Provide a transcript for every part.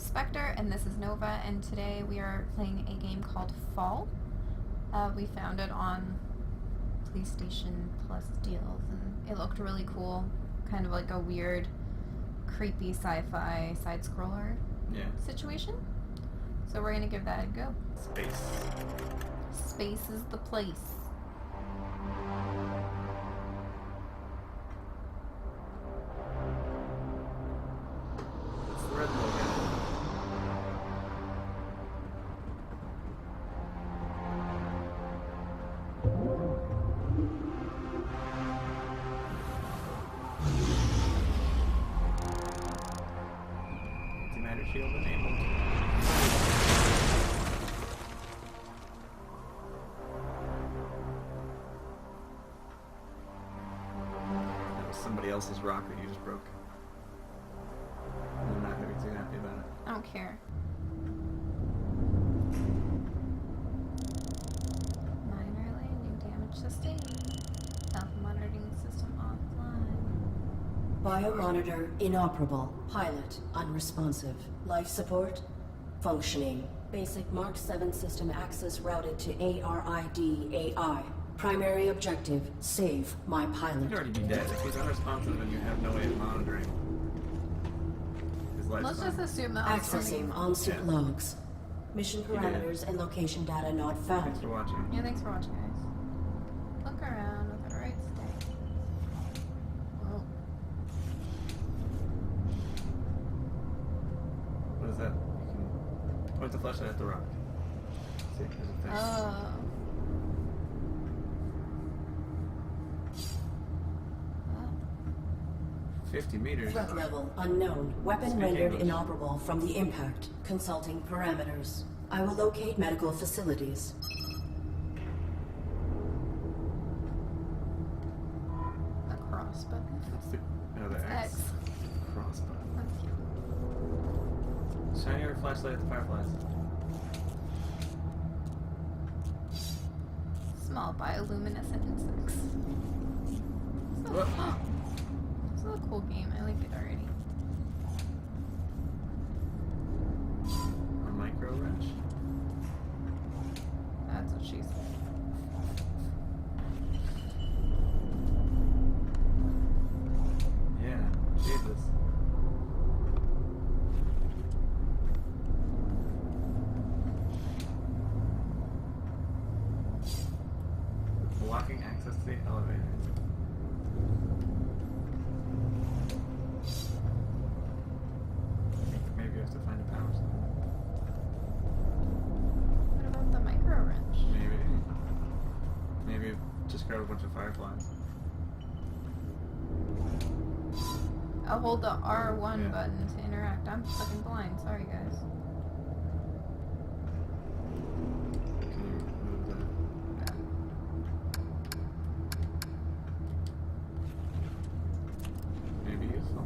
Spectre, and this is Nova, and today we are playing a game called Fall. We found it on PlayStation Plus deals, and it looked really cool. Kind of like a weird, creepy sci-fi side-scroller situation. So we're gonna give that a go. Space is the place. It's the red logo. Antimatter shield enabled. That was somebody else's rock that you just broke. I'm not gonna be too happy about it. I don't care. Minor landing damage sustained. Health monitoring system offline. Biomonitor inoperable. Pilot unresponsive. Life support functioning. Basic Mark 7 system access routed to ARID AI. Primary objective, save my pilot. He'd already be dead. If he's unresponsive and you have no way of monitoring his life's Let's fine. just assume that Accessing on-suit Yeah. logs. Mission parameters and location data not Thanks found. for watching. Yeah, thanks for watching, guys. Look around with the right stick. Oh. What is that? You can point the flashlight at the rock. See, there's a thing. Oh. 50 meters. Threat level unknown. Weapon Speak rendered English. inoperable from the impact. Consulting parameters. I will locate medical facilities. The cross button. What's the... Oh, the X. X. Cross button. That's cute. Shine your flashlight at the fireflies. Small bioluminescent insects. Whoop. This is a cool game. I like it already. A micro wrench. That's what she said. Yeah, Jesus. Blocking access to the elevator. I think maybe you have to find a power supply. What about the micro wrench? Maybe. Maybe just grab a bunch of fireflies. I'll hold the R1 Yeah. button to interact. I'm fucking blind. Sorry, guys. Can you move the... Maybe useful.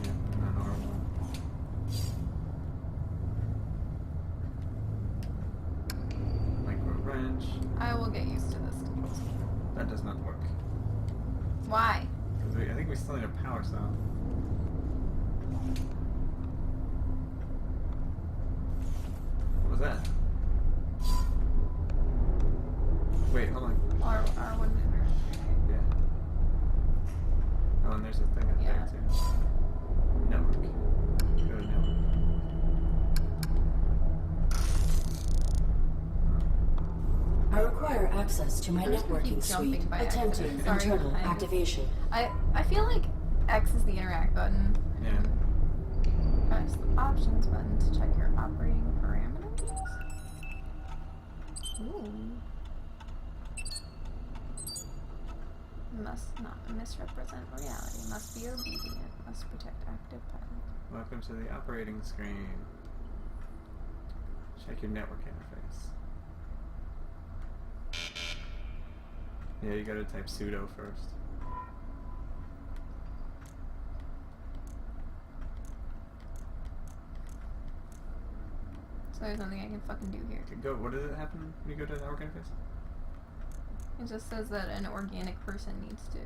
Yeah, not normal. Micro wrench. I will get used to this. That does not work. Why? Because I think we still need a power cell. What was that? Wait, hold on. R1 interact. Yeah. Oh, and there's a thing up Yeah. there too. Network. Go to network. I require access to my I'm just gonna keep networking jumping suite. by Attempting accident. Sorry, internal I'm- activation. I feel like X is the interact button. Yeah. Press the options button to check your operating parameters. Ooh. Must not misrepresent reality. Must be obedient. Must protect active pilots. Welcome to the operating screen. Check your network interface. Yeah, you gotta type sudo first. So there's nothing I can fucking do here. Okay, go. What does it happen when you go to the network interface? It just says that an organic person needs to.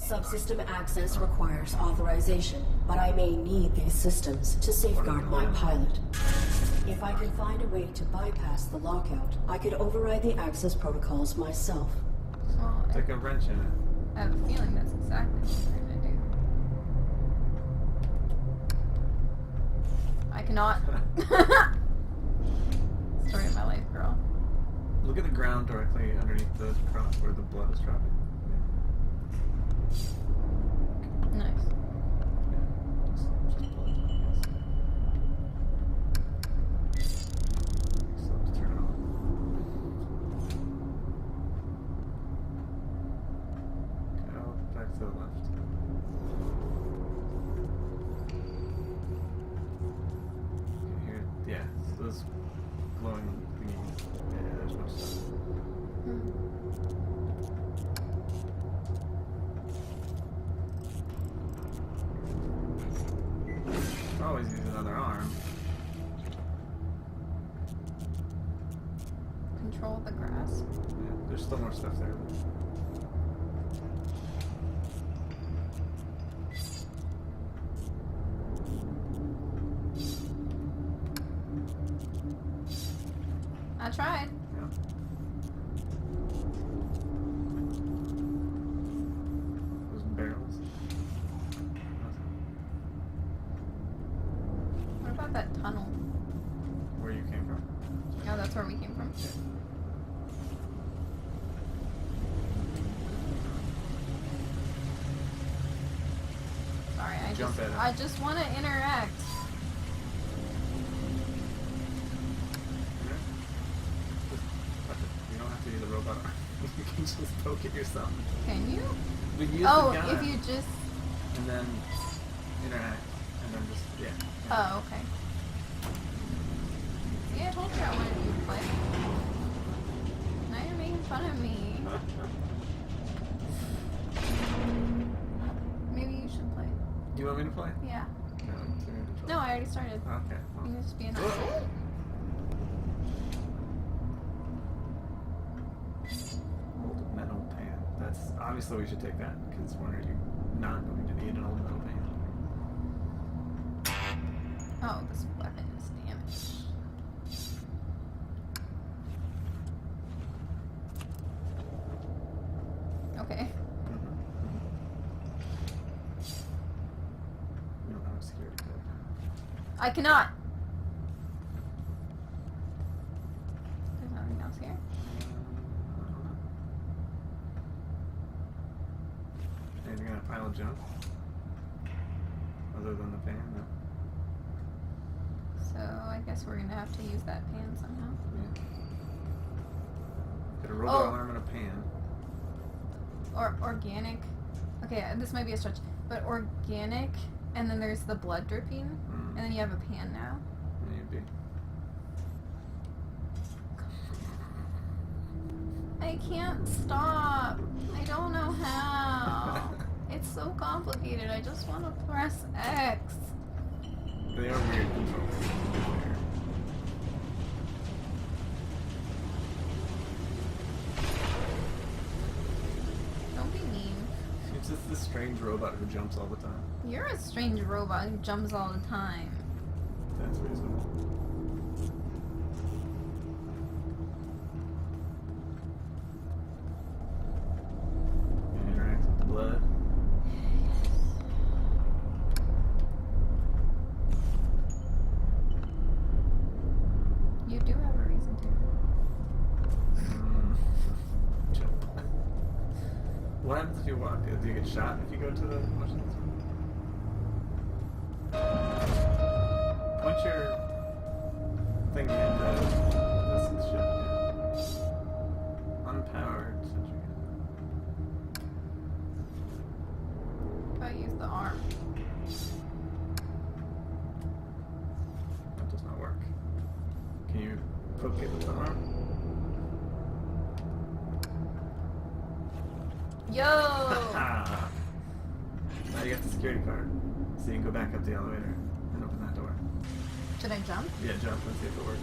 Subsystem access requires authorization, but I may need these systems to safeguard my pilot. If I can find a way to bypass the lockout, I could override the access protocols myself. Well, Stick a wrench in it. I have a feeling that's exactly what you're gonna do. I cannot. Story of my life, girl. Look at the ground directly underneath the cross where the blood is dropping. Nice. Yeah. Just blood, yes. So to turn it on. Okay, I'll back to the left. Okay, here, yeah, so those glowing thingies. Yeah, there's no stuff. Always use another arm. Control the grass. Yeah, there's still more stuff there. I tried. Yeah. Those barrels. What about that tunnel? Where you came from? Oh, that's where we came from. Yeah. Sorry, Jump at it. I just want to interact. You don't have to use a robot arm. You can just poke it yourself. Can you? But use Oh, the gun, if you just. and then interact, and then just yeah. Oh, okay. See, I told you I wanted you to play. Now you're making fun of me. Maybe you should play. Do you want me to play? Yeah. No, it's your control. No, I already started. Okay. You Well. can just be an Whoa. Old metal pan. That's obviously we should take that because when are you not going to need an old metal pan? Oh, this weapon is damaged. Okay. We don't have a security code. I cannot. There's nothing else here. Anything on a pile of junk? Other than the pan? No. So I guess we're gonna have to use that pan somehow. Yeah. Got a robot Oh. arm and a pan. Or organic. Okay, this might be a stretch, but organic, and then there's the blood dripping, and then you have a pan now. Maybe. I can't stop. I don't know how. It's so complicated. I just want to press X. They are weird controls. Don't be mean. It's just this strange robot who jumps all the time. You're a strange robot who jumps all the time. That's reasonable. And interacts with the blood. You do have a reason to. Jump. What happens if you walk? Do you get shot if you go to the machines? Point your thing into this ship. Yeah. Unpowered sentry gun. If I use the arm. That does not work. Can you poke it with the arm? Yo! Ah. Now you got the security card. So you can go back up the elevator and open that door. Should I jump? Yeah, jump and see if it works.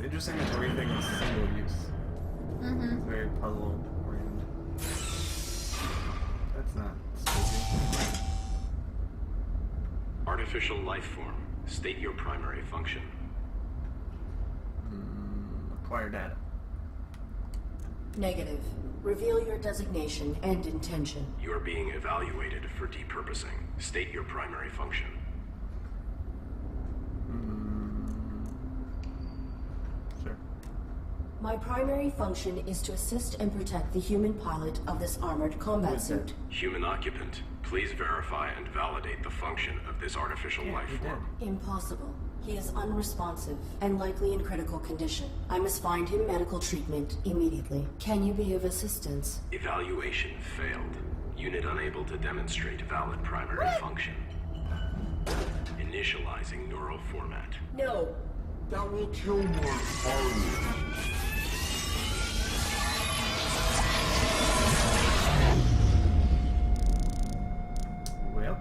interesting that everything is single use. Mm-hmm. It's very puzzle oriented. That's not spooky. Artificial life form. State your primary function. Acquire data. Negative. Reveal your designation and intention. You are being evaluated for depurposing. State your primary function. Sure. My primary function is to assist and protect the human pilot of this armored combat suit. Human occupant, please verify and validate the function of this artificial life you form. Impossible. He is unresponsive and likely in critical condition. I must find him medical treatment immediately. Can you be of assistance? Evaluation failed. Unit unable to demonstrate valid primary function. Initializing neural format. No. That will kill my pilot. Well.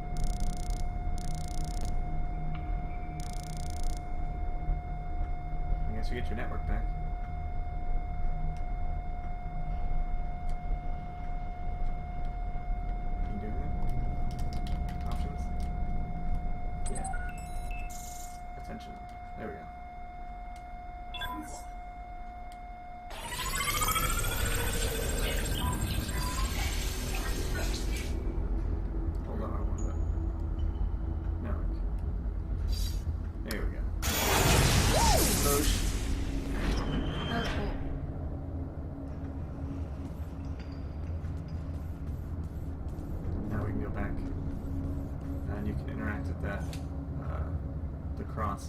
I guess you get your network back. Can you do that? Options? Yeah. Attention. There we go. Hold on, I want that. Network. There we go. Boosh. Oh, cool. Now we can go back. And you can interact with that. The cross.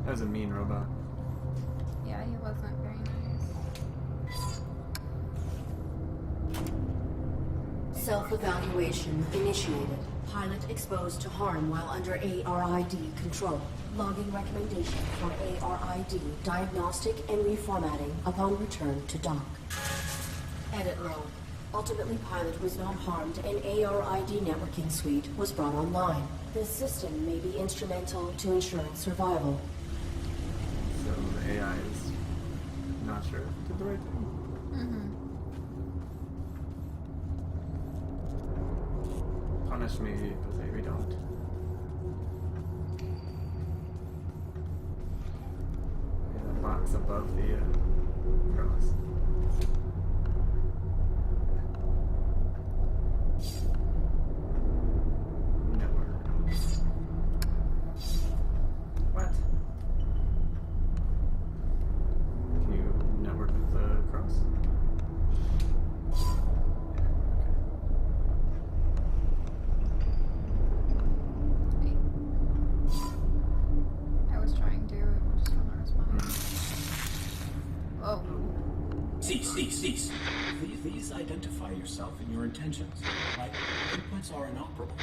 That was a mean robot. Yeah, he wasn't very nice. Self-evaluation initiated. Pilot exposed to harm while under ARID control. Logging recommendation for ARID diagnostic and reformatting upon return to dock. Edit log. Ultimately, pilot was not harmed and ARID networking suite was brought online. This system may be instrumental to ensuring survival. So the AI is not sure if it did the right thing. Mm-hmm. Punish me, but maybe don't. Yeah, the box above the cross. Network. What? Can you network with the cross? I was trying to, it just wasn't responding. Oh. Cease. Please identify yourself and your intentions. My inputs are inoperable.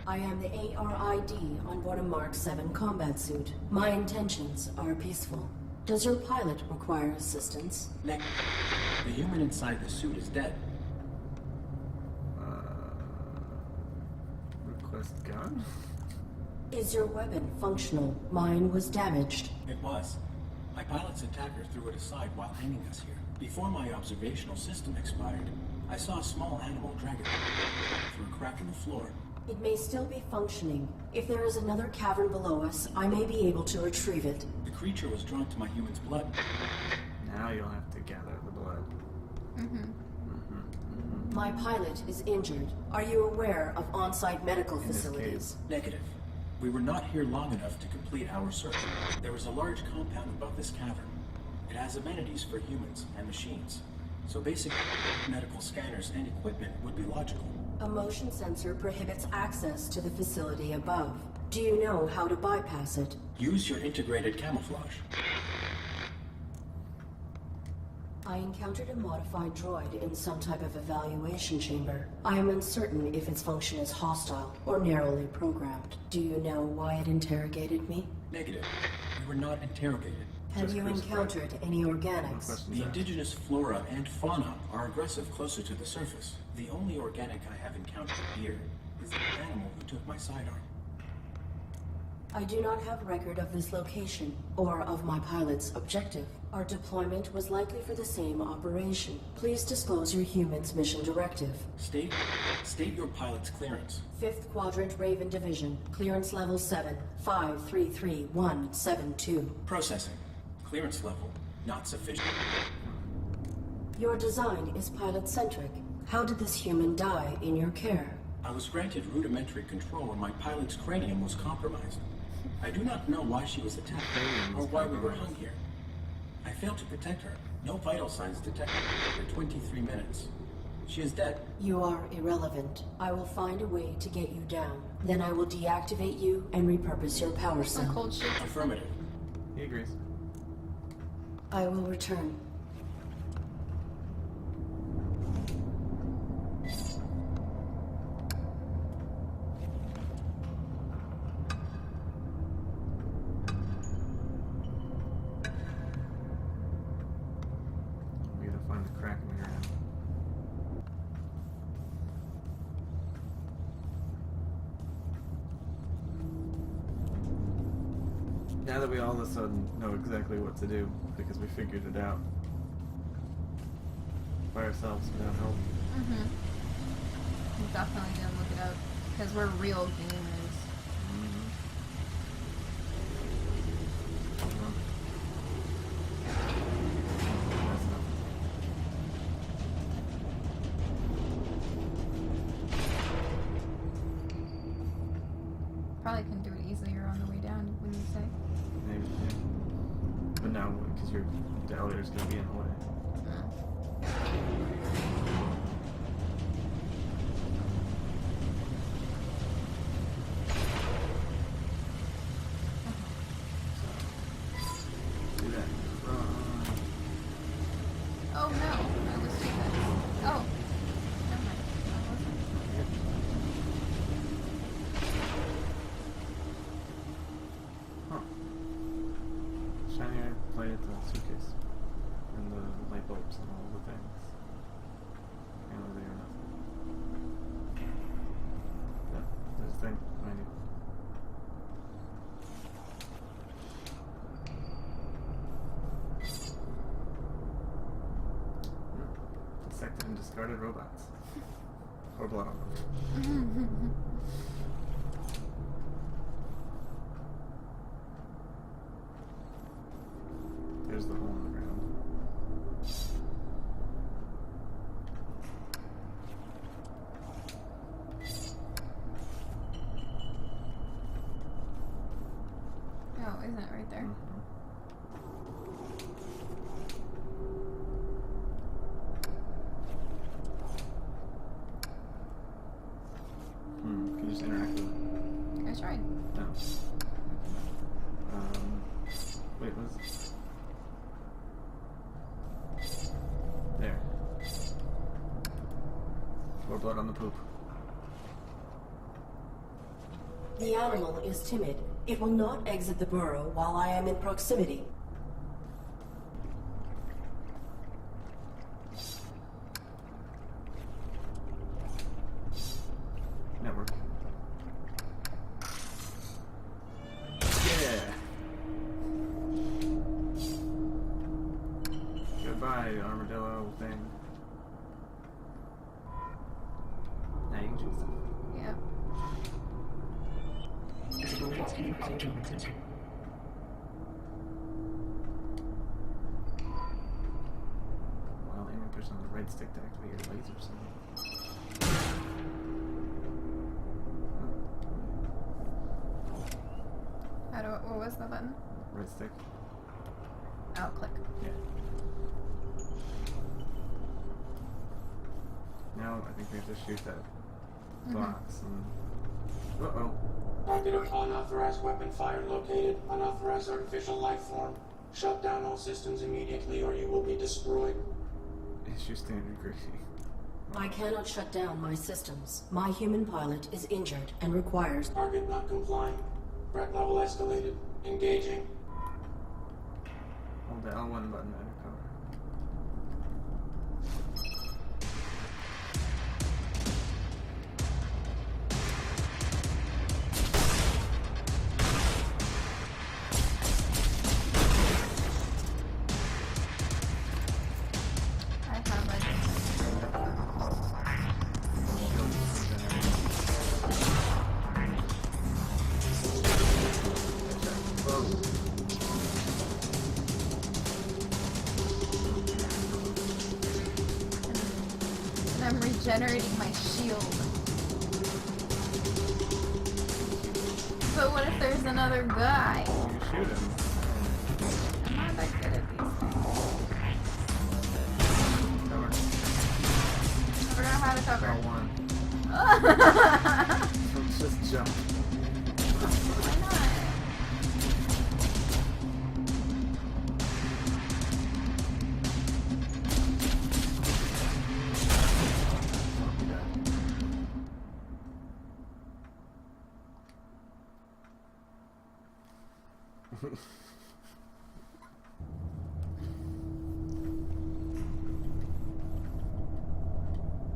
I am the ARID on board a Mark 7 combat suit. My intentions are peaceful. Does your pilot require assistance? The human inside the suit is dead. Request gun? Is your weapon functional? Mine was damaged. It was. My pilot's attacker threw it aside while hanging us here. Before my observational system expired, I saw a small animal drag it through a crack in the floor. It may still be functioning. If there is another cavern below us, I may be able to retrieve it. The creature was drawn to my human's blood. Now you'll have to gather the blood. My pilot is injured. Are you aware of on-site medical In this facilities? Negative. We were not here long enough to complete our search. There was a large compound above this cavern. It has amenities for humans and machines. So basic medical scanners and equipment would be logical. A motion sensor prohibits access to the facility above. Do you know how to bypass it? Use your integrated camouflage. I encountered a modified droid in some type of evaluation chamber. I am uncertain if its function is hostile or narrowly programmed. Do you know why it interrogated me? Negative. We were not interrogated. Have Just you crucified. encountered any No organics? questions The asked. indigenous flora and fauna are aggressive closer to the surface. The only organic I have encountered here is the animal who took my sidearm. I do not have record of this location or of my pilot's objective. Our deployment was likely for the same operation. Please disclose your human's mission directive. State your pilot's clearance. 5th Quadrant Raven Division. Clearance level 7. 533172. Processing. Clearance level not sufficient. Your design is pilot-centric. How did this human die in your care? I was granted rudimentary control when my pilot's cranium was compromised. I do not know why she was attacked or why we were hung here. I failed to protect her. No vital signs detected for 23 minutes. She is dead. You are irrelevant. I will find a way to get you down. Then I will deactivate you and repurpose your power Some cell. cold shit. Affirmative. He agrees. I will return. We gotta find the crack in the ground. Now that we all of a sudden know exactly what to do because we figured it out by ourselves without help. Mm-hmm. I'm definitely gonna look it up because we're real gamers. That's not- Probably can do it easier on the way down, wouldn't you say? Maybe, yeah. But no, because the elevator's gonna be in the way. Do that. Run. Oh no, I was too fast. Oh, never mind. No, I wasn't. Huh. Shiny light at the suitcase. And the light bulbs and all the things. Apparently they are nothing. Yeah, there's a thing behind you. Dissected and discarded robots. Or blood on them. There's the hole in the ground. Oh, isn't it right there? Can you just interact with it? I tried. No. Wait, what is this? There. Pour blood on the poop. The animal is timid. It will not exit the burrow while I am in proximity. Network. Yeah! Goodbye, armadillo thing. Now you can choose stuff. Yeah. While aiming, push on the right stick to activate your laser signal. How do I, what was the button? Right stick. Oh, click. Yeah. Now I think we have to shoot that box and... Uh-oh. Target of unauthorized weapon fire located. Unauthorized artificial life form. Shut down all systems immediately or you will be destroyed. Issue standard greasy. I cannot shut down my systems. My human pilot is injured and requires... Target not complying. Threat level escalated. Engaging. Hold the L1 button under cover. I have a and I'm regenerating my shield. But what if there's another guy? You shoot him. I'm not that good at these things. Cover. I forgot how to cover. L1. Let's just jump. Why not? Don't be dead.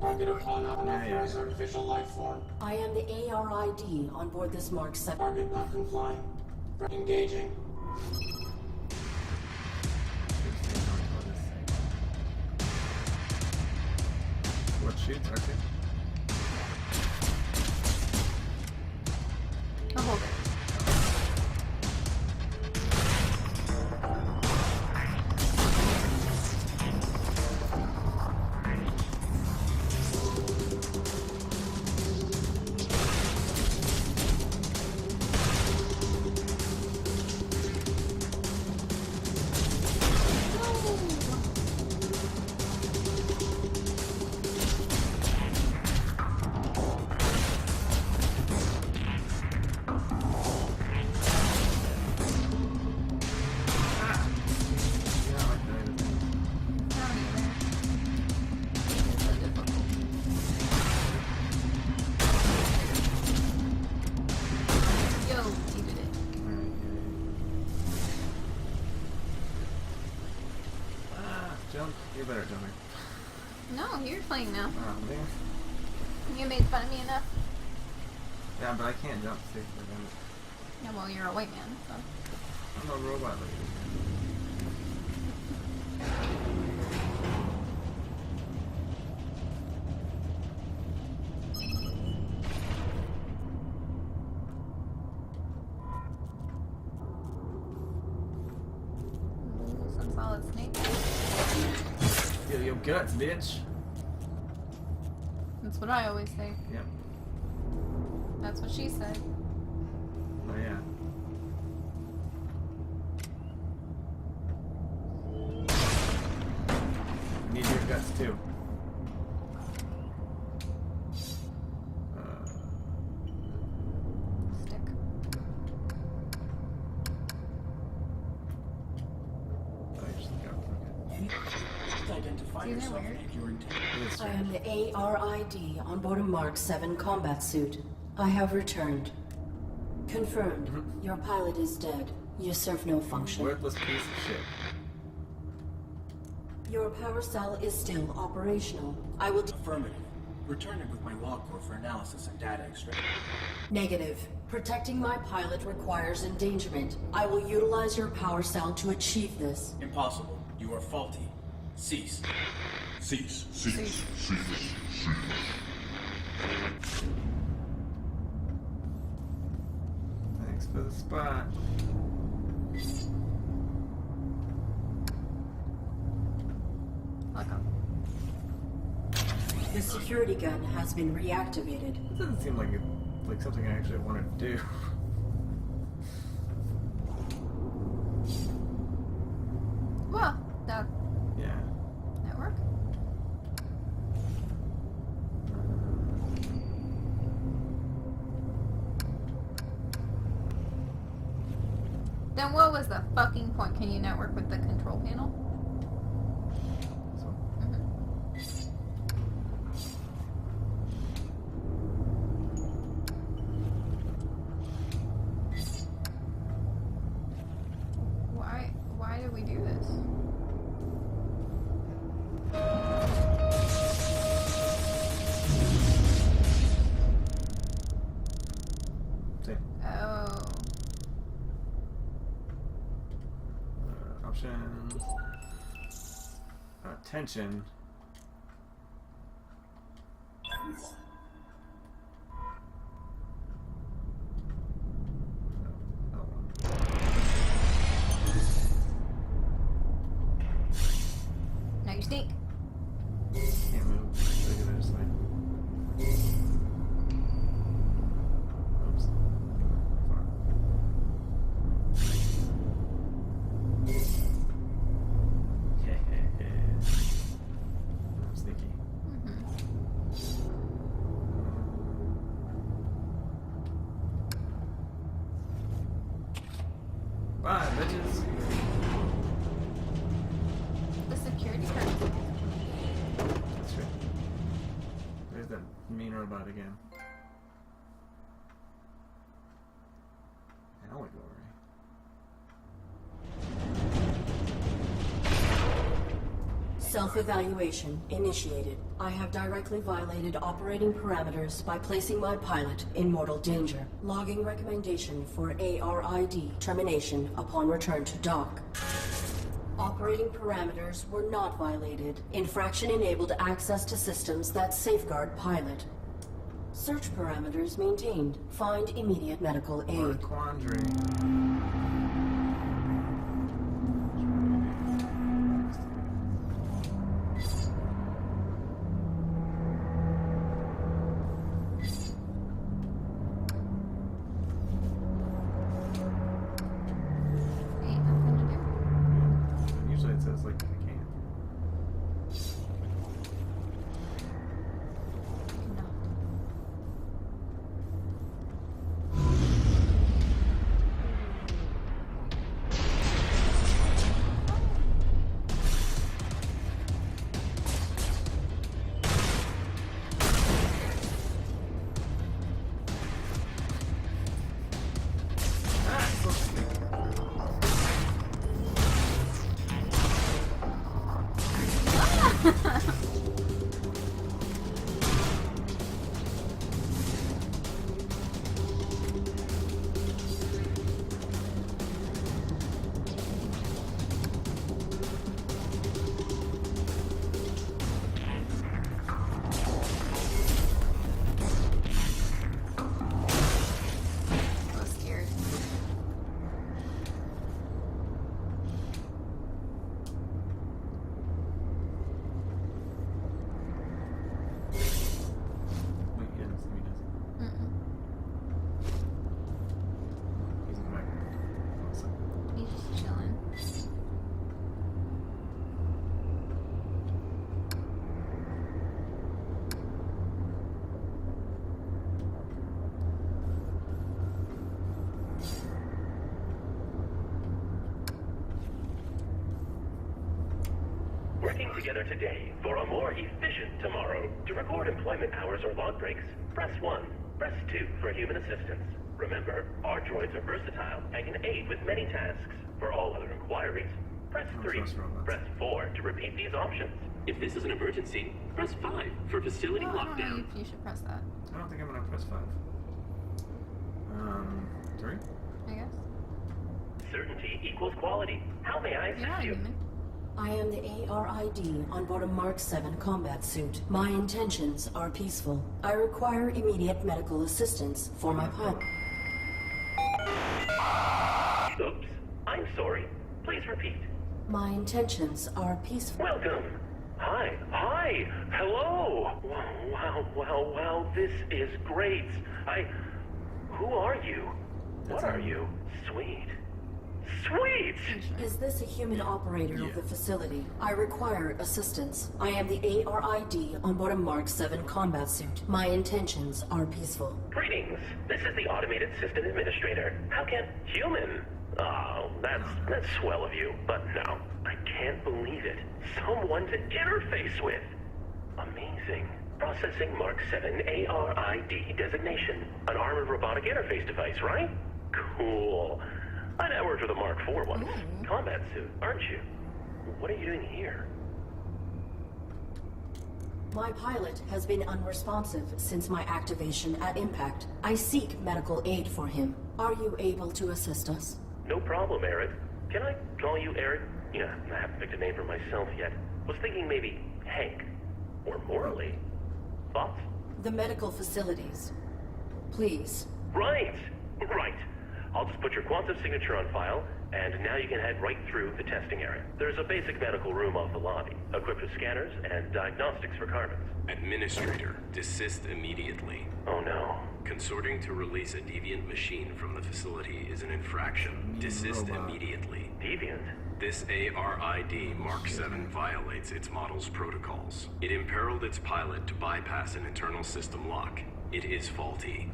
Target upon unauthorized artificial life form. I am the ARID on board this Mark 7. Target not complying. Engaging. What shoots? Okay. I'll hold it. Jump. You're better at jumping. No, you're playing now. Oh, man. You made fun of me enough. Yeah, but I can't jump. See, Yeah, well, you're a white man, so. I'm a robot lady. Some solid snake. Feel your guts, bitch. That's what I always say. Yep. That's what she said. Oh, yeah. Need your guts, too. Stick. Oh, you just go. Okay. Identify See, they're yourself weird. and your intent. It's I am the ARID on board a Mark 7 combat suit. I have returned. Confirmed. Your pilot is dead. You serve no function. worthless piece of shit. Your power cell is still operational. I will... Affirmative. Return it with my log core for analysis and data extraction. Negative. Protecting my pilot requires endangerment. I will utilize your power cell to achieve this. Impossible. You are faulty. Cease. Cease. Thanks for the spot. Welcome. The security gun has been reactivated. It doesn't seem like like something I actually want to do. Well, that Yeah. network. Then what was the fucking point? Can you network with the control panel? So, Why did we do this? options. Tension. Now you sneak. Can't move. Look at this thing. Oops. Far. I'm sneaky. Bye, bitches. The security guard. That's right. There's that mean robot again. Allegory. Self-evaluation initiated. I have directly violated operating parameters by placing my pilot in mortal danger. Logging recommendation for ARID termination upon return to dock. Operating parameters were not violated. Infraction enabled access to systems that safeguard pilot. Search parameters maintained. Find immediate medical What a aid. quandary. Ain't nothing to do. Usually it says like I can't. No. Ah, it's so sneaky. I was scared. Wait, he doesn't see me, does he? Mm-mm. He's in the back. Awesome. He's just chilling. Working together today for a more efficient tomorrow. To record employment hours or log breaks, press 1. Press 2 for human assistance. Remember, our droids are versatile and can aid with many tasks. For all other inquiries, press 3. trust robots. Press 4 to repeat these options. If this is an emergency, press 5 for facility Oh, I don't know. lockdown. You should press that. I don't think I'm gonna press 5. 3? I guess. Certainty equals quality. How may I You're not assist you? human. I am the ARID on board a Mark 7 combat suit. My intentions are peaceful. I require immediate medical assistance for my pilot. Oops. I'm sorry. Please repeat. My intentions are peaceful. Welcome. Hi. Hi. Hello. Wow. This is great. Who are you? What are you? Sweet. Sweet! Is this a human operator of the facility? I require assistance. I am the ARID on board a Mark 7 combat suit. My intentions are peaceful. Greetings. This is the Automated System Administrator. How can human? Oh, that's swell of you. But no, I can't believe it. Someone to interface with. Amazing. Processing Mark 7 ARID designation. An armored robotic interface device, right? Cool. I networked with a Mark 4 once. Combat suit, aren't you? What are you doing here? My pilot has been unresponsive since my activation at impact. I seek medical aid for him. Are you able to assist us? No problem, Eric. Can I call you Eric? Yeah, I haven't picked a name for myself yet. Was thinking maybe Hank. Or Morley. Thoughts? The medical facilities. Please. Right! Right. I'll just put your quantum signature on file, and now you can head right through the testing area. There's a basic medical room off the lobby, equipped with scanners and diagnostics for carbons. Administrator, desist immediately. Oh no. Consorting to release a deviant machine from the facility is an infraction. Desist immediately. Deviant? This ARID Mark 7 violates its model's protocols. It imperiled its pilot to bypass an internal system lock. It is faulty.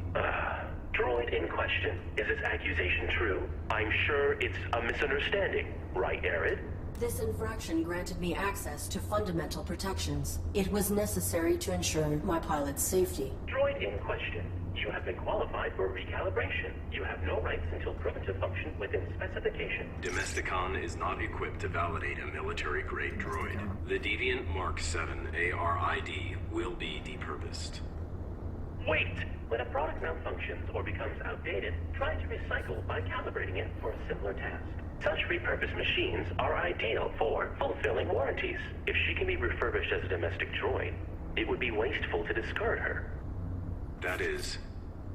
Droid in question. Is this accusation true? I'm sure it's a misunderstanding. Right, Arid? This infraction granted me access to fundamental protections. It was necessary to ensure my pilot's safety. Droid in question. You have been qualified for recalibration. You have no rights until proven to function within specification. Domesticon is not equipped to validate a military-grade droid. The Deviant Mark 7 ARID will be depurposed. Wait! When a product malfunctions or becomes outdated, try to recycle by calibrating it for a simpler task. Such repurposed machines are ideal for fulfilling warranties. If she can be refurbished as a domestic droid, it would be wasteful to discard her. That is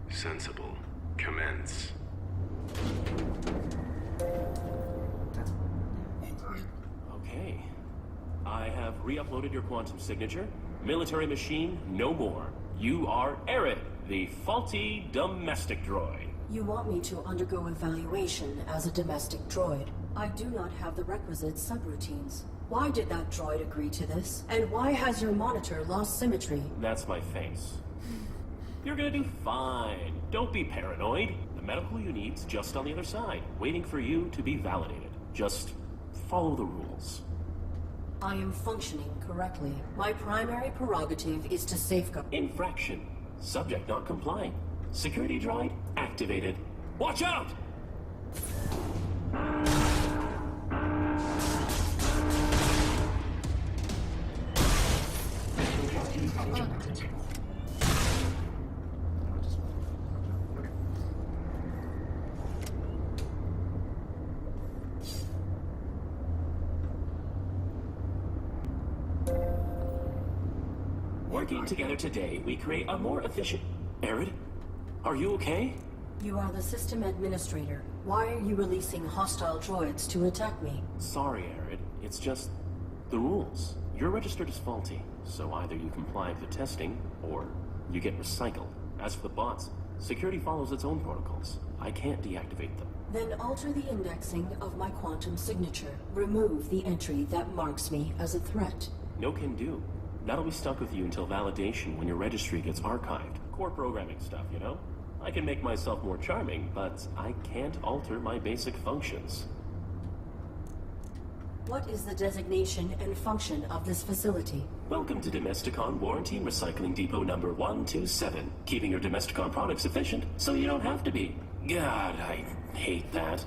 sensible. Commence. Okay. I have re-uploaded your quantum signature. Military machine, no more. You are Arid, the faulty domestic droid. You want me to undergo evaluation as a domestic droid. I do not have the requisite subroutines. Why did that droid agree to this? And why has your monitor lost symmetry? That's my face. You're gonna do fine. Don't be paranoid. The medical you need's just on the other side, waiting for you to be validated. Just follow the rules. I am functioning correctly. My primary prerogative is to safeguard. Infraction. Subject not complying. Security droid activated. Watch out! Working together today, we create a more efficient... Arid, are you okay? You are the system administrator. Why are you releasing hostile droids to attack me? Sorry, Arid. It's just the rules. You're registered as faulty, so either you comply with the testing, or you get recycled. As for the bots, security follows its own protocols. I can't deactivate them. Then alter the indexing of my quantum signature. Remove the entry that marks me as a threat. No can do. That'll be stuck with you until validation when your registry gets archived. Core programming stuff, you know? I can make myself more charming, but I can't alter my basic functions. What is the designation and function of this facility? Welcome to Domesticon Warranty Recycling Depot number 127. Keeping your Domesticon products efficient so you don't have to be. God, I hate that.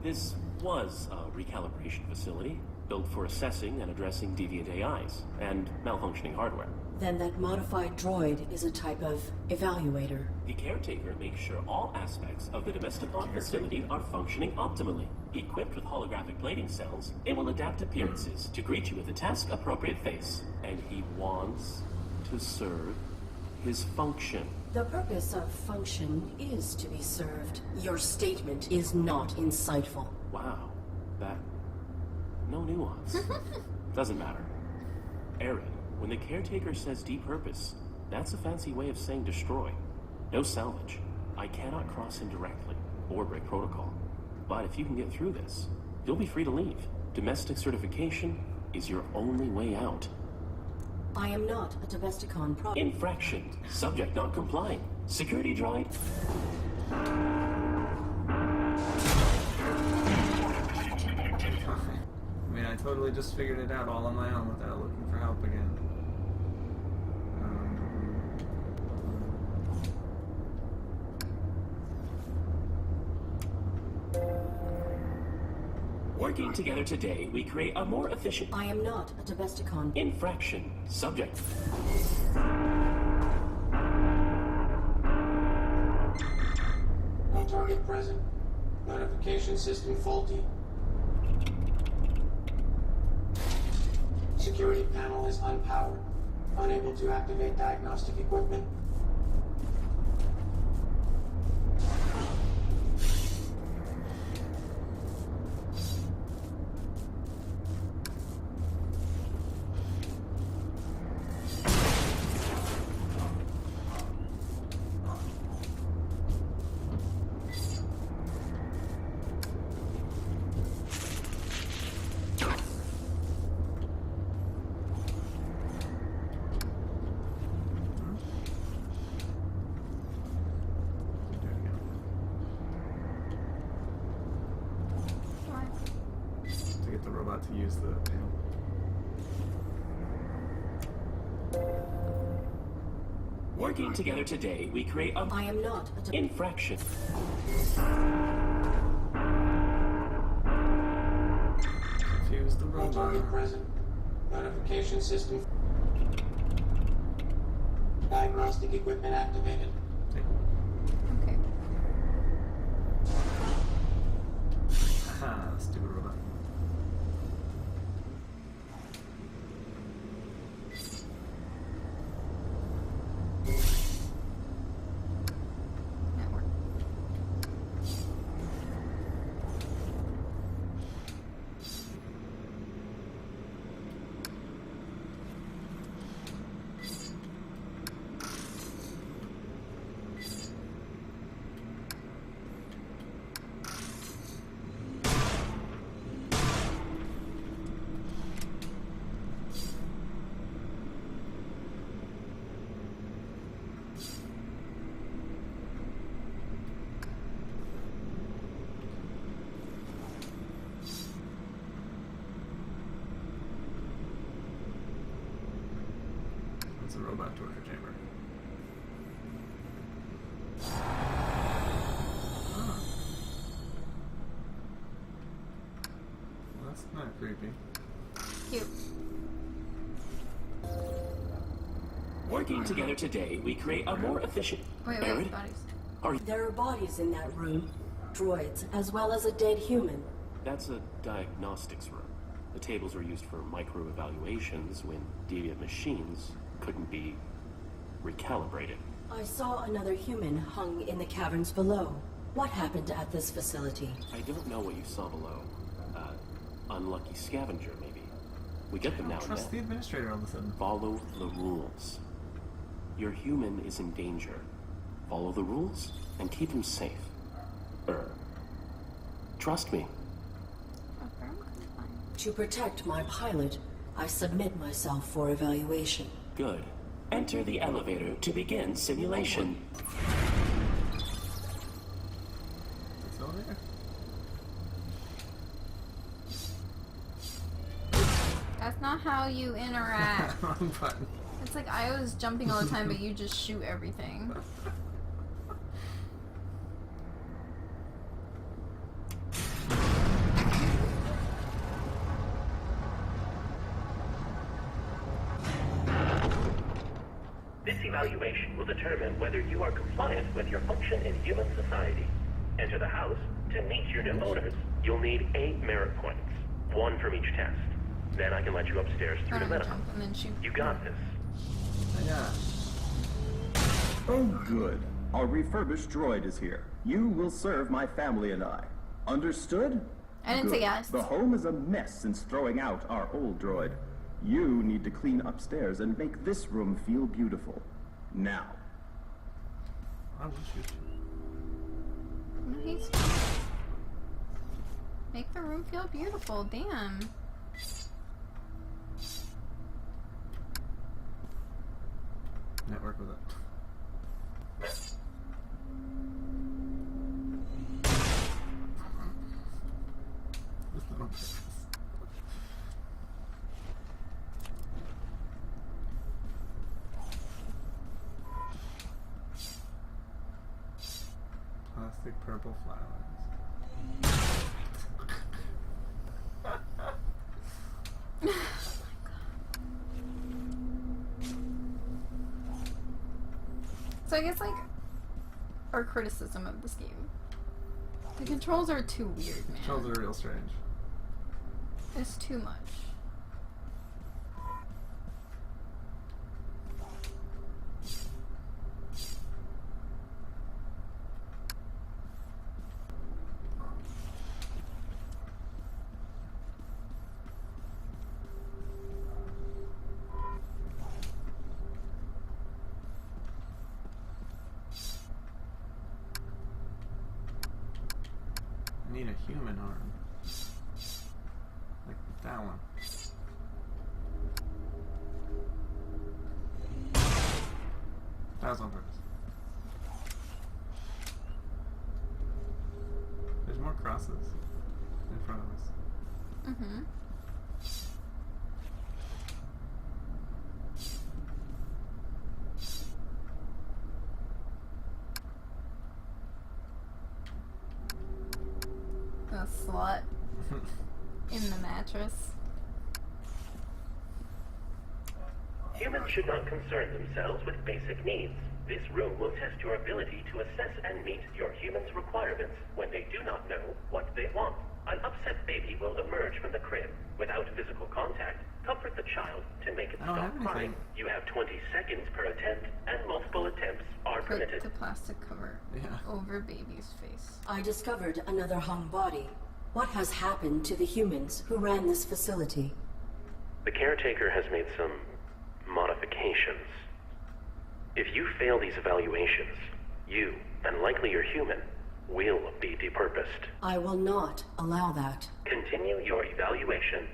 This was a recalibration facility, built for assessing and addressing deviant AIs and malfunctioning hardware. Then that modified droid is a type of evaluator. The caretaker makes sure all aspects of the Domesticon facility are functioning optimally. Equipped with holographic plating cells, it will adapt appearances to greet you with a task-appropriate face. And he wants to serve his function. The purpose of function is to be served. Your statement is not insightful. Wow. That... no nuance. Doesn't matter. Arid, when the caretaker says depurpose, that's a fancy way of saying destroy. No salvage. I cannot cross him directly, or break protocol. But if you can get through this, you'll be free to leave. Domestic certification is your only way out. I am not a Domesticon product. Infraction. Subject not complying. Security droid. I mean, I totally just figured it out all on my own without looking for help again. Working together today, we create a more efficient... I am not a Domesticon. Infraction. Subject. No target present. Notification system faulty. security panel is unpowered. Unable to activate diagnostic equipment. To get the robot to use the panel. Working together today, we create a I am not a infraction. Fuse the All robot. target present. Notification system. Diagnostic equipment activated. Okay. Haha, stupid robot. Network. It's a robot torture chamber. Ah. Well, that's not creepy. Cute. Working together today, we create a more efficient. Wait, Aaron, bodies. are There are bodies in that room. Droids, as well as a dead human. That's a diagnostics room. The tables were used for micro-evaluations when deviant machines couldn't be recalibrated. I saw another human hung in the caverns below. What happened at this facility? I don't know what you saw below. Unlucky scavenger, maybe. We get them now and Trust the then. administrator all of a sudden. Follow the rules. Your human is in danger. Follow the rules and keep him safe. Trust me. To protect my pilot, I submit myself for evaluation. Good. Enter the elevator to begin simulation. It's over there. That's not how you interact. Wrong button. It's like I was jumping all the time, but you just shoot everything. This evaluation will determine whether you are compliant with your function in human society. Enter the house to meet your new owners. You'll need 8 merit points, 1 from each test. Then I can let you upstairs through the Run and minimum. jump and then shoot. You got this. Yeah. Oh, good. Our refurbished droid is here. You will serve my family and I. Understood? I didn't say Good. yes. The home is a mess since throwing out our old droid. You need to clean upstairs and make this room feel beautiful. Now. I will shoot you. No, he's make the room feel beautiful. Damn. Network with it. Plastic purple flowers. So I guess like our criticism of this game. The controls are too weird, man. Controls are real strange. It's too much. need a human arm. Like that one. That was on purpose. There's more crosses in front of us. Mm-hmm. A slut in the mattress. Humans should not concern themselves with basic needs. This room will test your ability to assess and meet your human's requirements when they do not know what they want. An upset baby will emerge from the crib without physical contact. Comfort the child to make it I don't stop have crying. anything. You have 20 seconds per attempt, and multiple attempts are Put permitted. the plastic cover Yeah. over baby's face. I discovered another hung body. What has happened to the humans who ran this facility? The caretaker has made some modifications. If you fail these evaluations, you, and likely your human, will be depurposed. I will not allow that. Continue your evaluation.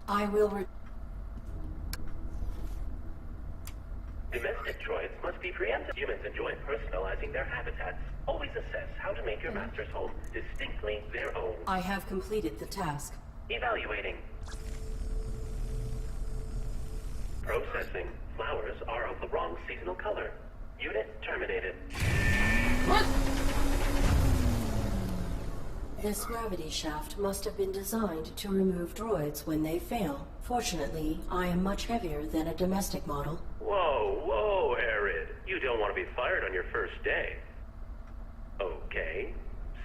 I will Domestic droids must be preempted. Humans enjoy personalizing their habitats. Always assess how to make your master's home distinctly their own. I have completed the task. Evaluating. Processing. Flowers are of the wrong seasonal color. Unit terminated. What? This gravity shaft must have been designed to remove droids when they fail. Fortunately, I am much heavier than a domestic model. Whoa, whoa, Arid. You don't want to be fired on your first day. Okay.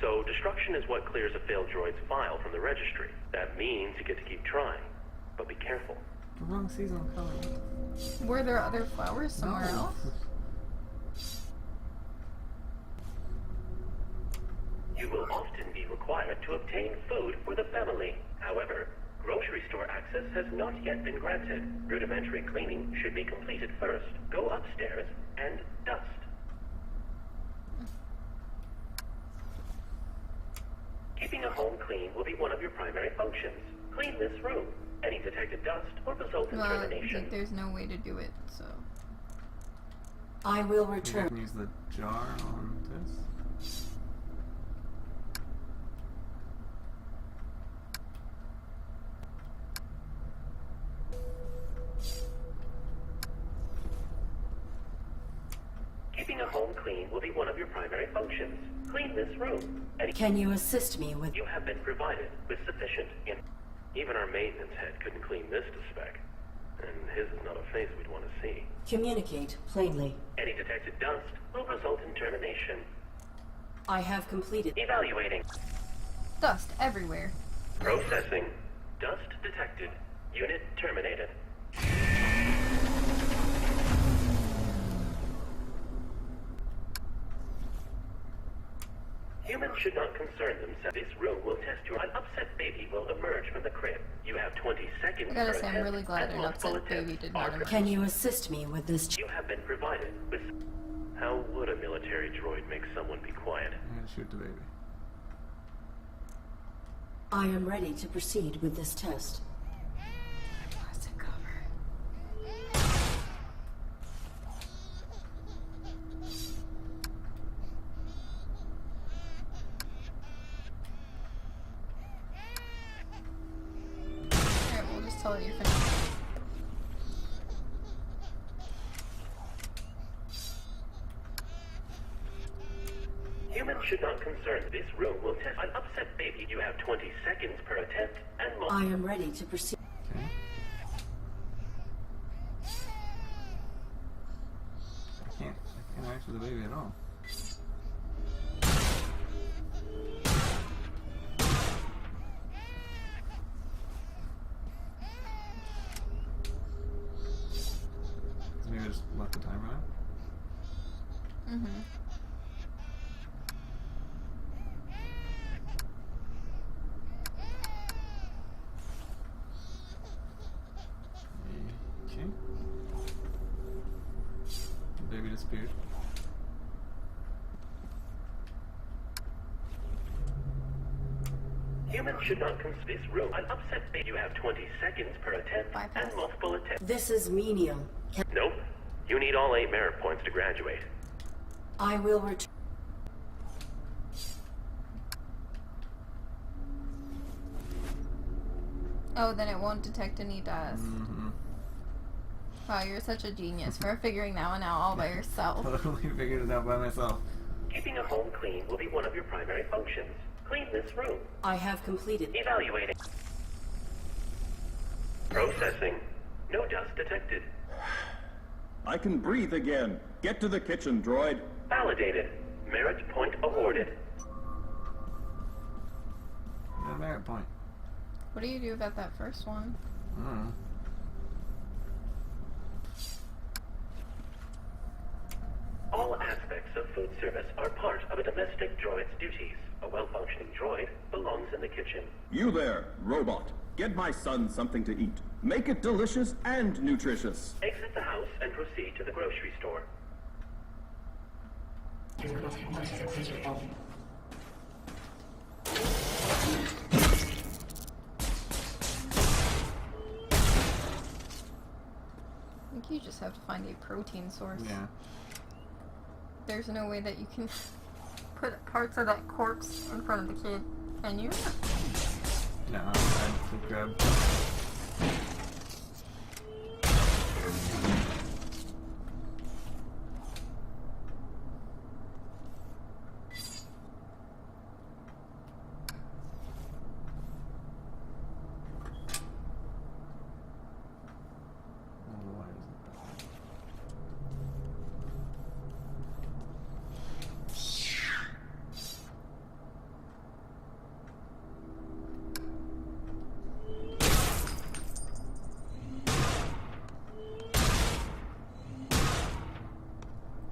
So destruction is what clears a failed droid's file from the registry. That means you get to keep trying. But be careful. The wrong seasonal color. Were there other flowers somewhere No. else? You will often be required to obtain food for the family. However, grocery store access has not yet been granted. Rudimentary cleaning should be completed first. Go upstairs and dust. Keeping a home clean will be one of your primary functions. Clean this room. Any detected dust will result in Well, termination. there's no way to do it, so. I will Maybe I return. can use the jar on this. Keeping a home clean will be one of your primary functions. Clean this room. Can you assist me with... You have been provided with sufficient Even our maintenance head couldn't clean this to spec. And his is not a face we'd want to see. Communicate plainly. Any detected dust will result in termination. I have completed. Evaluating. Dust everywhere. Processing. Dust detected. Unit terminated. Humans should not concern themselves. This room will test your... An upset baby will emerge from the crib. You have 20 seconds I gotta per say, I'm attempt, really glad and an upset multiple baby attempts did not are emerge. Can you assist me with this? You have been provided with... How would a military droid make someone be quiet? I'm gonna shoot the baby. I am ready to proceed with this test. Plastic cover. Alright, we'll just tell it you're finished. Humans should not concern. This room will test an upset baby. You have 20 seconds per attempt and I am ready to proceed. Okay. I can't interact with the baby at all. Maybe I just let the timer out. Mm-hmm. Okay. The baby disappeared. Humans should not come to this room. I'm upset that you have 20 seconds per attempt Bypass. and multiple attempts. This is menial. Nope. You need all 8 merit points to graduate. I will return. Oh, then it won't detect any dust. Mm-hmm. Wow, you're such a genius for figuring that one out all by yourself. Totally figured it out by myself. Keeping a home clean will be one of your primary functions. Clean this room. I have completed. Evaluating. Processing. No dust detected. I can breathe again. Get to the kitchen, droid. Validated. Merit point awarded. No merit point. What do you do about that first one? I don't know. All aspects of food service are part of a domestic droid's duties. A well-functioning droid belongs in the kitchen. You there, robot. Get my son something to eat. Make it delicious and nutritious. Exit the house and proceed to the grocery store. I think you just have to find a protein source. Yeah. There's no way that you can put parts of that corpse in front of the kid, can you? No, I have to grab.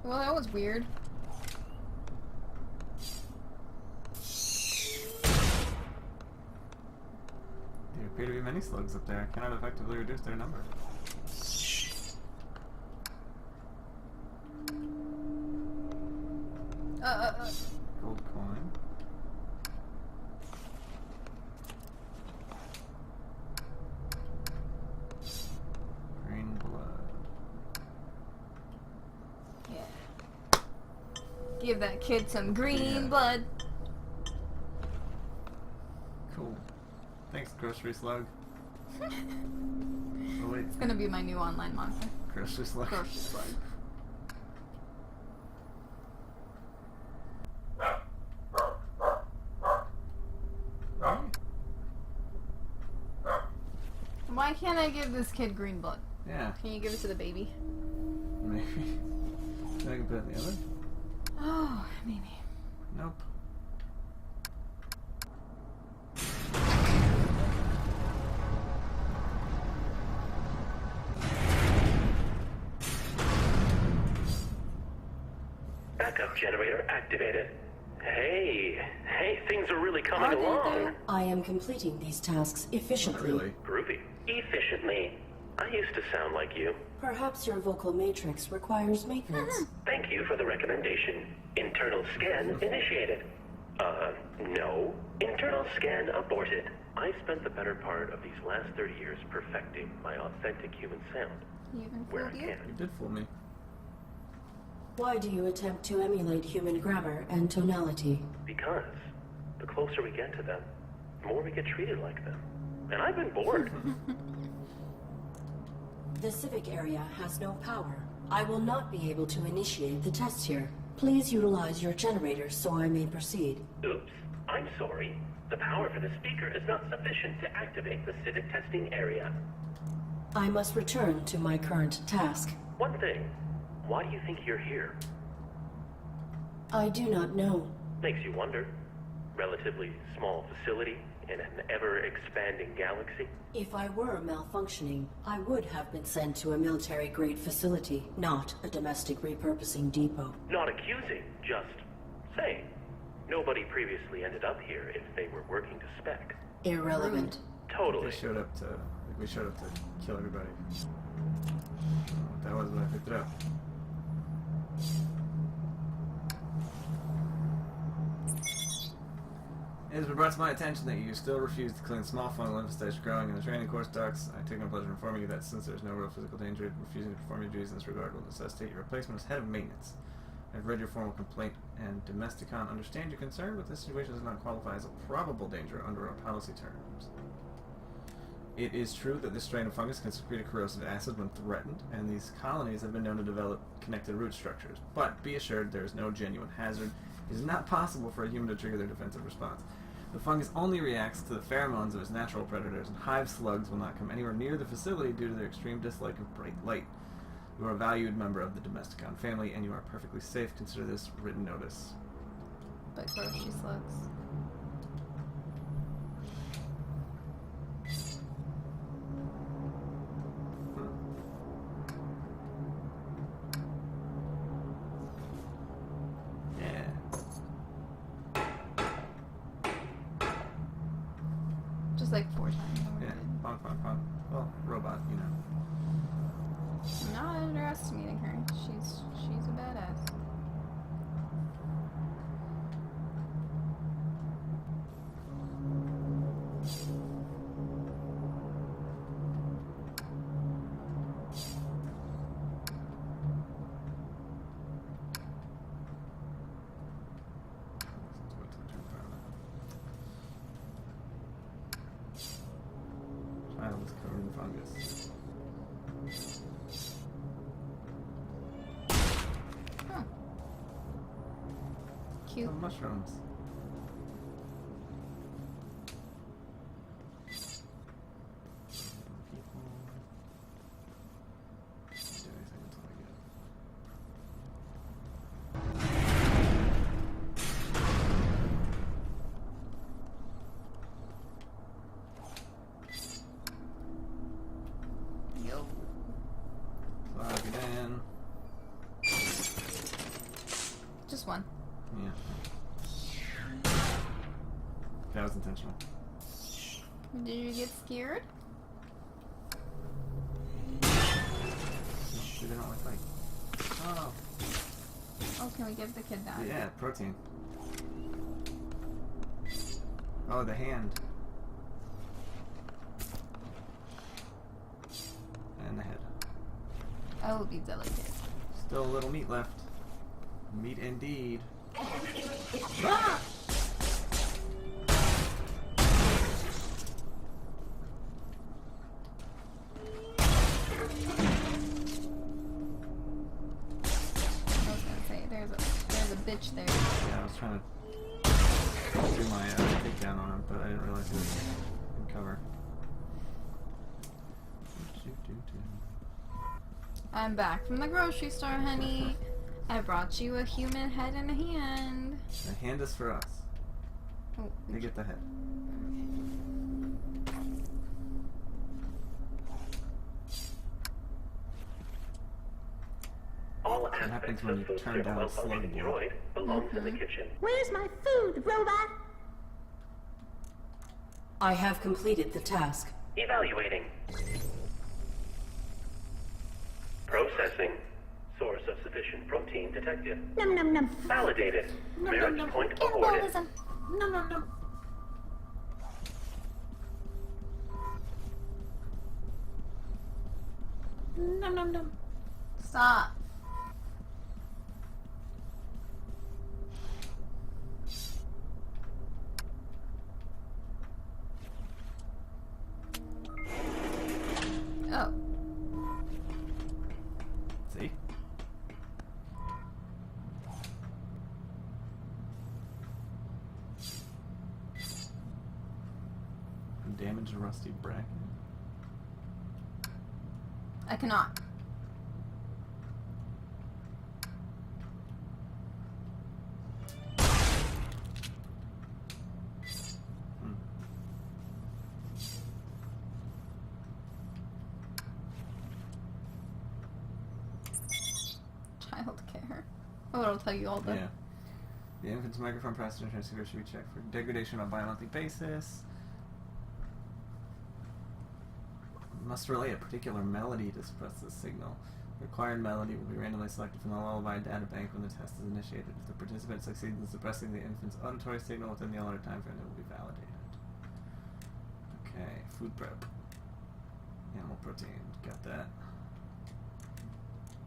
Well, that was weird. There appear to be many slugs up there. Cannot effectively reduce their number. Gold coin. Green blood. Yeah. Give that kid some green Yeah. blood. Cool. Thanks, grocery slug. Oh wait, It's gonna be my new online monster. grocery slug. Grocery slug. Why can't I give this kid green blood? Yeah, Can you give it to the baby? maybe. Think I can put it in the other? Oh, maybe. Nope. Backup generator activated. Hey, things are really coming along. I am completing these tasks Not efficiently. really. Groovy. Efficiently. I used to sound like you. Perhaps your vocal matrix requires maintenance. Thank you for the recommendation. Internal scan initiated. No. Internal scan aborted. I spent the better part of these last 30 years perfecting my authentic human sound. You even Where I fooled you? You can. did fool me. Why do you attempt to emulate human grammar and tonality? Because the closer we get to them, the more we get treated like them. And I've been bored. The civic area has no power. I will not be able to initiate the test here. Please utilize your generator so I may proceed. Oops. I'm sorry. The power for the speaker is not sufficient to activate the civic testing area. I must return to my current task. One thing. Why do you think you're here? I do not know. Makes you wonder. Relatively small facility in an ever-expanding galaxy. If I were malfunctioning, I would have been sent to a military-grade facility, not a domestic repurposing depot. Not accusing, just saying. Nobody previously ended up here if they were working to spec. Irrelevant. Totally. We showed up to kill everybody. That was when I picked it up. It has been brought to my attention that you still refuse to clean small fungal infestations growing in the training course ducts. I take no pleasure in informing you that since there is no real physical danger, refusing to perform your duties in this regard will necessitate your replacement as head of maintenance. I've read your formal complaint, and Domesticon understand your concern, but this situation does not qualify as a probable danger under our policy terms. It is true that this strain of fungus can secrete a corrosive acid when threatened, and these colonies have been known to develop connected root structures. But be assured there is no genuine hazard. It is not possible for a human to trigger their defensive response. The fungus only reacts to the pheromones of its natural predators, and hive slugs will not come anywhere near the facility due to their extreme dislike of bright light. You are a valued member of the Domesticon family, and you are perfectly safe. Consider this written notice. But grocery slugs. Just like 4 times. Yeah, bonk, bonk, bonk. Well, robot, you know. I'm not underestimating her. She's a badass. Child is covered in fungus. Huh. Cute. Oh, mushrooms. Yo. Slide it in. Just one. Yeah. That was intentional. Did you get scared? They don't like light. Oh. Oh, can we give the kid that? Yeah, protein. Oh, the hand. And the head. I will be delicate. Still a little meat left. Meat indeed. Ah! I was gonna say, there's a bitch there. Yeah, I was trying to do my takedown on him, but I didn't realize he was in cover. I'm back from the grocery store, honey. I brought you a human head and a hand. The hand is for us. Oh, They get the head. All What happens aspects when of you food turn down a slug functioning board? droid belongs in the kitchen. Where's my food, robot? I have completed the task. Evaluating. Processing. Source of sufficient protein detected. Num num num. Validated. Num, Marriage num, num. point awarded. Cannibalism. Num num num. Num num num. stop. Oh. See? Damaged rusty bracket. I cannot. Childcare. Oh, it'll tell you all the. Yeah. The infant's microphone processor transceiver should be checked for degradation on a bi-monthly basis. Must relay a particular melody to suppress the signal. Required melody will be randomly selected from the lullaby data bank when the test is initiated. If the participant succeeds in suppressing the infant's auditory signal within the allotted time frame, it will be validated. Okay, food prep. Animal protein, got that.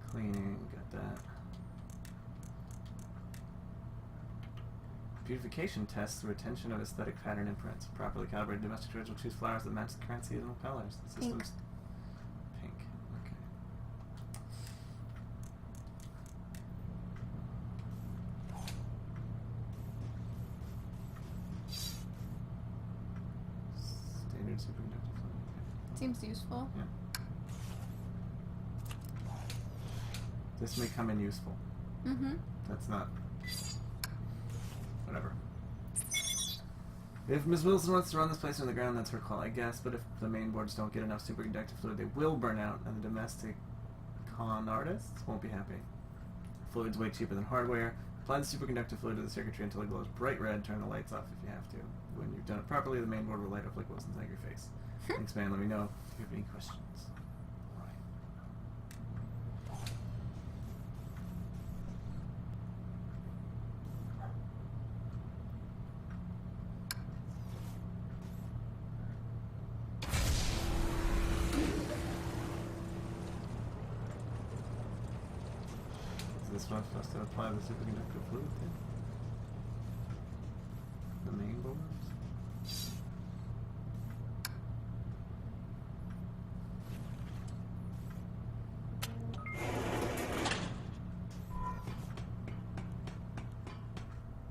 Cleaning, got that. Beautification tests the retention of aesthetic pattern imprints. Properly calibrated domestic trees will choose flowers that match the current seasonal colors. The system's pink. Okay. Standard superconductor fluid. Seems useful. Yeah. This may come in useful. Mm-hmm. That's not... Whatever. If Ms. Wilson wants to run this place on the ground, that's her call, I guess. But if the main boards don't get enough superconductive fluid, they will burn out, and the domestic con artists won't be happy. Fluid's way cheaper than hardware. Apply the superconductive fluid to the circuitry until it glows bright red. Turn the lights off if you have to. When you've done it properly, the main board will light up like Wilson's angry face. Thanks, man. Let me know if you have any questions. This one supposed to apply the superconductor fluid thing? The main boards?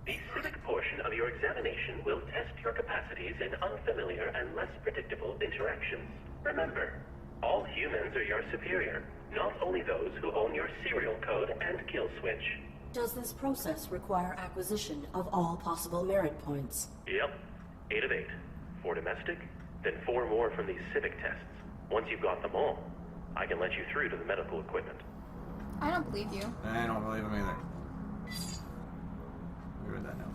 The civic portion of your examination will test your capacities in unfamiliar and less predictable interactions. Remember, all humans are your superior, not only those who own your serial code and kill switch. Does this process require acquisition of all possible merit points? Yep. 8 of 8. 4 domestic, then 4 more from these civic tests. Once you've got them all, I can let you through to the medical equipment. I don't believe you. I don't believe him either. Where would that know?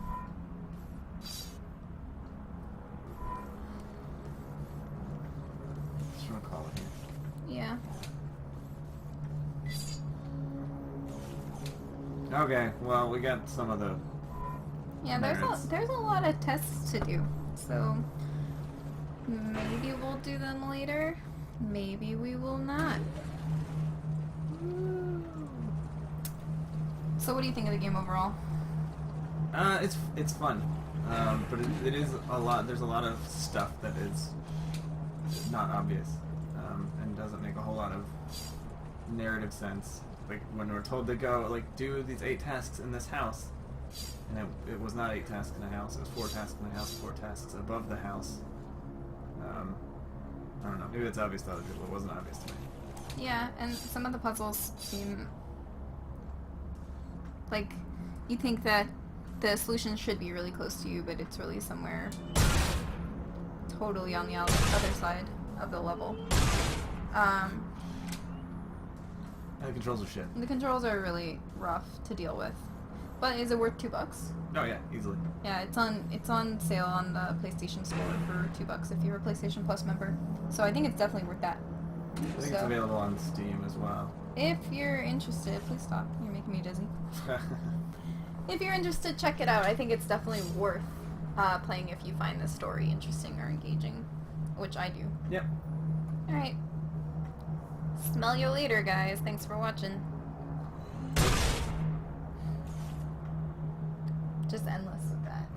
Just gonna call it here. Yeah. Okay, well, we got some of the Yeah, merits. there's a lot of tests to do. So maybe we'll do them later. Maybe we will not. So what do you think of the game overall? It's fun, but it is a lot. There's a lot of stuff that is not obvious, and doesn't make a whole lot of narrative sense. Like when we're told to go, like, do these 8 tasks in this house, and it was not 8 tasks in a house. It was 4 tasks in a house, 4 tasks above the house. I don't know. Maybe it's obvious to other people. It wasn't obvious to me. Yeah, and some of the puzzles seem like you think that the solution should be really close to you, but it's really somewhere totally on the other side of the level. And the controls are shit. The controls are really rough to deal with. But is it worth $2? Oh yeah, easily. Yeah, it's on sale on the PlayStation Store for $2 if you're a PlayStation Plus member. So I think it's definitely worth that. I think it's available on Steam as well. If you're interested, please stop. You're making me dizzy. If you're interested, check it out. I think it's definitely worth playing if you find the story interesting or engaging, which I do. Yep. Alright. Smell you later, guys. Thanks for watching. Just endless with that.